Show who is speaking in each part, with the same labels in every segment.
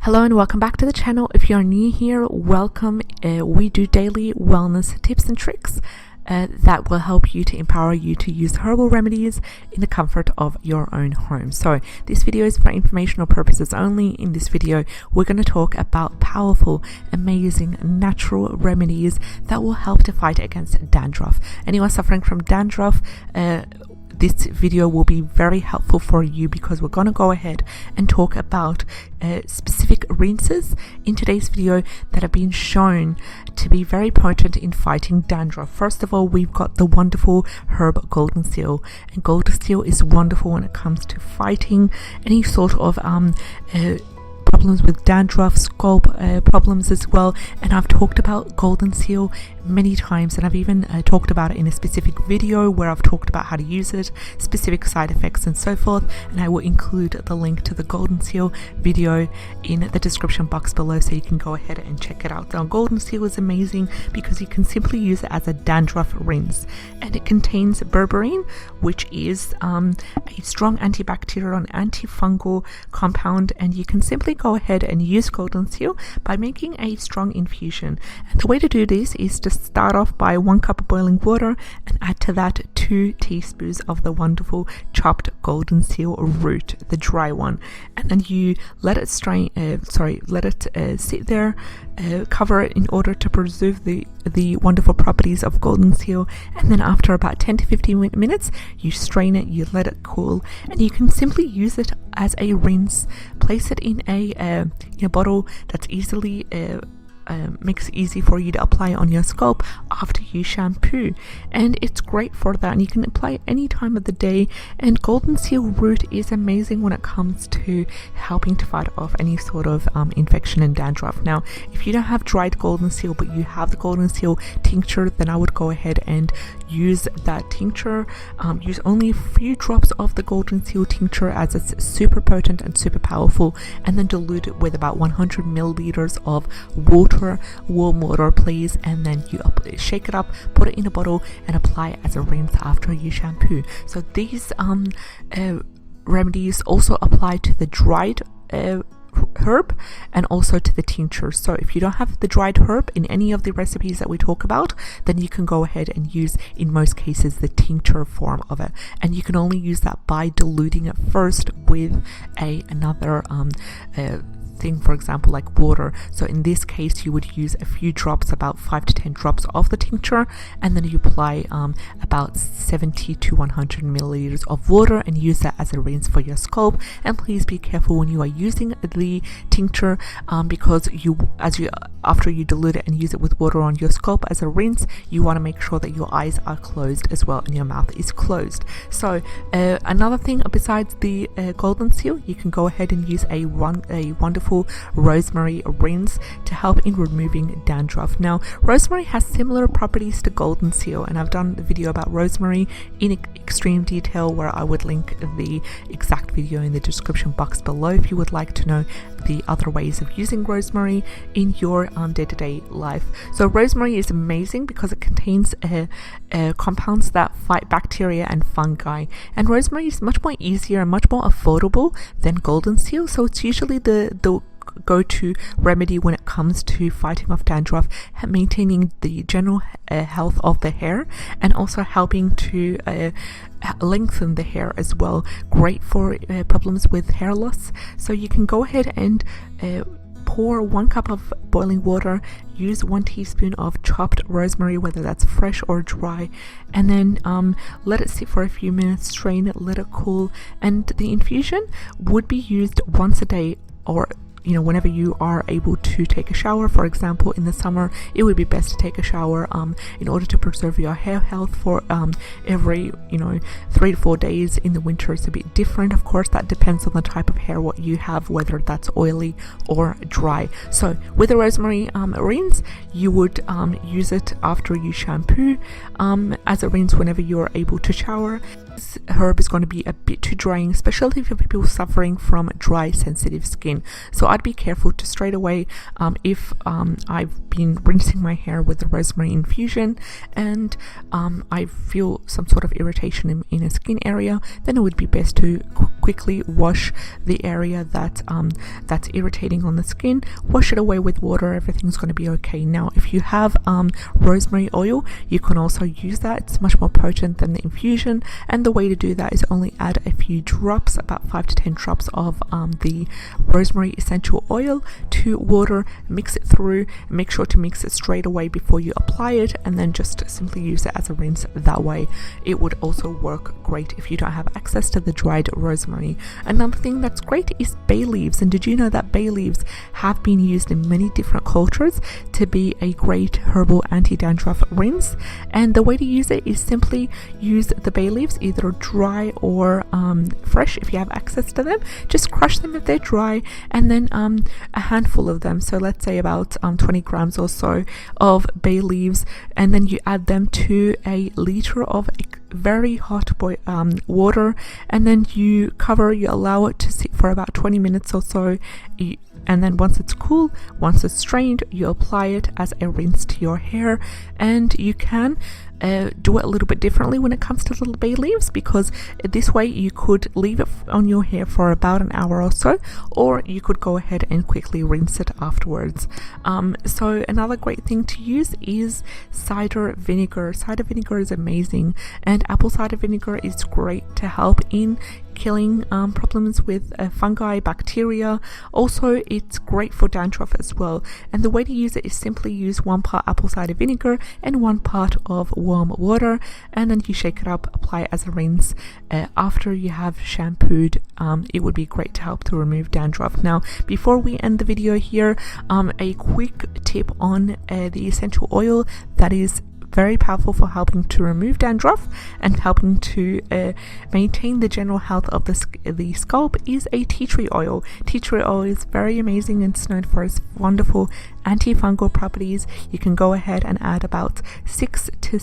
Speaker 1: Hello and welcome back to the channel. If you're new here, welcome. We do daily wellness tips and tricks that will help you to empower you to use herbal remedies in the comfort of your own home. So this video is for informational purposes only. In this video, we're going to talk about powerful, amazing, natural remedies that will help to fight against dandruff. Anyone suffering from dandruff, this video will be very helpful for you because we're going to go ahead and talk about specific rinses in today's video that have been shown to be very potent in fighting dandruff. First of all, we've got the wonderful herb golden seal, and golden seal is wonderful when it comes to fighting any sort of problems with dandruff, scalp problems as well. And I've talked about golden seal many times, and I've even talked about it in a specific video where I've talked about how to use it, specific side effects and so forth, and I will include the link to the golden seal video in the description box below so you can go ahead and check it out. Now, golden seal is amazing because you can simply use it as a dandruff rinse, and it contains berberine, which is a strong antibacterial and antifungal compound, and you can simply go ahead and use golden seal by making a strong infusion. And the way to do this is to start off by 1 cup of boiling water and add to that 2 teaspoons of the wonderful chopped golden seal root, the dry one, and then you let it sit there, cover it in order to preserve the wonderful properties of golden seal. And then after about 10 to 15 minutes, you strain it, you let it cool, and you can simply use it as a rinse. Place it in a bottle that's easily makes it easy for you to apply on your scalp after you shampoo, and it's great for that, and you can apply it any time of the day. And golden seal root is amazing when it comes to helping to fight off any sort of infection and dandruff. Now, if you don't have dried golden seal but you have the golden seal tincture, then I would go ahead and use that tincture. Use only a few drops of the golden seal tincture as it's super potent and super powerful, and then dilute it with about 100 milliliters of warm water please, and then you shake it up, put it in a bottle and apply it as a rinse after you shampoo. So these remedies also apply to the dried herb and also to the tincture. So if you don't have the dried herb in any of the recipes that we talk about, then you can go ahead and use, in most cases, the tincture form of it, and you can only use that by diluting it first with another thing, for example, like water. So in this case, you would use a few drops, about 5 to 10 drops of the tincture, and then you apply about 70 to 100 milliliters of water and use that as a rinse for your scalp. And please be careful when you are using the tincture because after you dilute it and use it with water on your scalp as a rinse, you want to make sure that your eyes are closed as well and your mouth is closed. So another thing besides the golden seal, you can go ahead and use a wonderful rosemary rinse to help in removing dandruff. Now, rosemary has similar properties to golden seal, and I've done a video about rosemary in extreme detail where I would link the exact video in the description box below if you would like to know the other ways of using rosemary in your day-to-day life. So rosemary is amazing because it contains compounds that fight bacteria and fungi, and rosemary is much more easier and much more affordable than golden seal, so it's usually the go-to remedy when it comes to fighting off dandruff, maintaining the general health of the hair, and also helping to lengthen the hair as well. Great for problems with hair loss. So you can go ahead and pour 1 cup of boiling water, use 1 teaspoon of chopped rosemary, whether that's fresh or dry, and then let it sit for a few minutes, strain it, let it cool. And the infusion would be used once a day, or whenever you are able to take a shower. For example, in the summer, it would be best to take a shower in order to preserve your hair health for every 3 to 4 days. In the winter, it's a bit different. Of course, that depends on the type of hair what you have, whether that's oily or dry. So with the rosemary rinse, you would use it after you shampoo as a rinse whenever you're able to shower. This herb is going to be a bit too drying, especially if you're people suffering from dry, sensitive skin. So I'd be careful to straight away, if I've been rinsing my hair with the rosemary infusion and I feel some sort of irritation in a skin area, then it would be best to quickly wash the area that that's irritating on the skin. Wash it away with water, everything's going to be okay. Now if you have rosemary oil, you can also use that. It's much more potent than the infusion, and the way to do that is only add a few drops, about 5 to 10 drops of the rosemary essential oil to water, mix it through, make sure to mix it straight away before you apply it, and then just simply use it as a rinse that way. It would also work great if you don't have access to the dried rosemary. Another thing that's great is bay leaves, and did you know that bay leaves have been used in many different cultures to be a great herbal anti-dandruff rinse? And the way to use it is simply use the bay leaves, either dry or fresh if you have access to them. Just crush them if they're dry, and then a handful of them, so let's say about 20 grams or so of bay leaves, and then you add them to a liter of very hot water, and then you allow it to sit for about 20 minutes or so, and then once it's cool, once it's strained, you apply it as a rinse to your hair. And you can do it a little bit differently when it comes to little bay leaves, because this way you could leave it on your hair for about an hour or so, or you could go ahead and quickly rinse it afterwards. So another great thing to use is cider vinegar. Cider vinegar is amazing, and apple cider vinegar is great to help in killing problems with fungi, bacteria. Also, it's great for dandruff as well, and the way to use it is simply use 1 part apple cider vinegar and 1 part of warm water, and then you shake it up, apply it as a rinse after you have shampooed. It would be great to help to remove dandruff. Now before we end the video here, a quick tip on the essential oil that is very powerful for helping to remove dandruff and helping to maintain the general health of the scalp is a tea tree oil. Tea tree oil is very amazing and it's known for its wonderful antifungal properties. You can go ahead and add about 6 to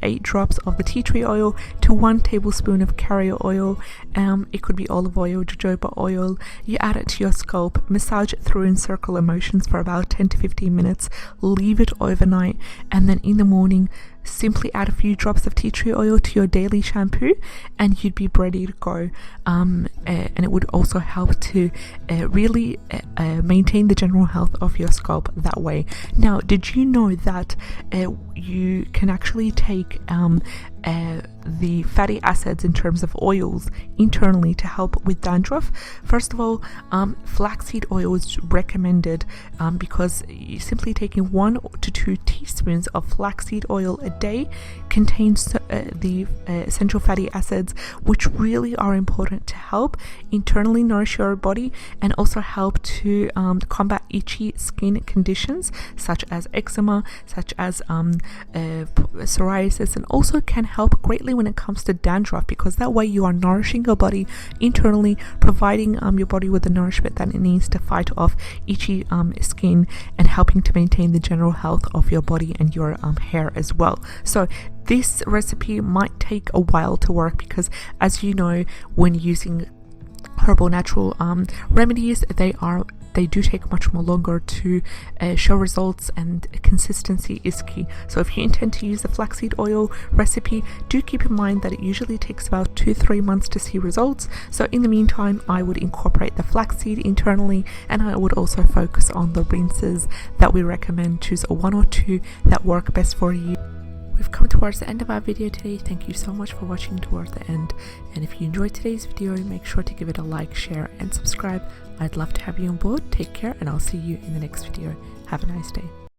Speaker 1: 8 drops of the tea tree oil to 1 tablespoon of carrier oil. It could be olive oil, jojoba oil. You add it to your scalp, massage it through in circular motions for about 10 to 15 minutes, leave it overnight, and then in the morning simply add a few drops of tea tree oil to your daily shampoo, and you'd be ready to go. And it would also help to really maintain the general health of your scalp that way. Now, did you know that you can actually take the fatty acids in terms of oils internally to help with dandruff? First of all, flaxseed oil is recommended because simply taking 1 to 2 teaspoons of flaxseed oil a day contains the essential fatty acids, which really are important to help internally nourish your body and also help to combat itchy skin conditions such as eczema, such as psoriasis, and also can help greatly when it comes to dandruff, because that way you are nourishing your body internally, providing your body with the nourishment that it needs to fight off itchy skin and helping to maintain the general health of your body and your hair as well. So this recipe might take a while to work because, as you know, when using herbal natural remedies, they do take much more longer to show results, and consistency is key. So if you intend to use the flaxseed oil recipe, do keep in mind that it usually takes about 2-3 months to see results. So in the meantime, I would incorporate the flaxseed internally, and I would also focus on the rinses that we recommend. Choose 1 or 2 that work best for you. We've come towards the end of our video today. Thank you so much for watching towards the end, and if you enjoyed today's video, make sure to give it a like, share and subscribe. I'd love to have you on board. Take care, and I'll see you in the next video. Have a nice day.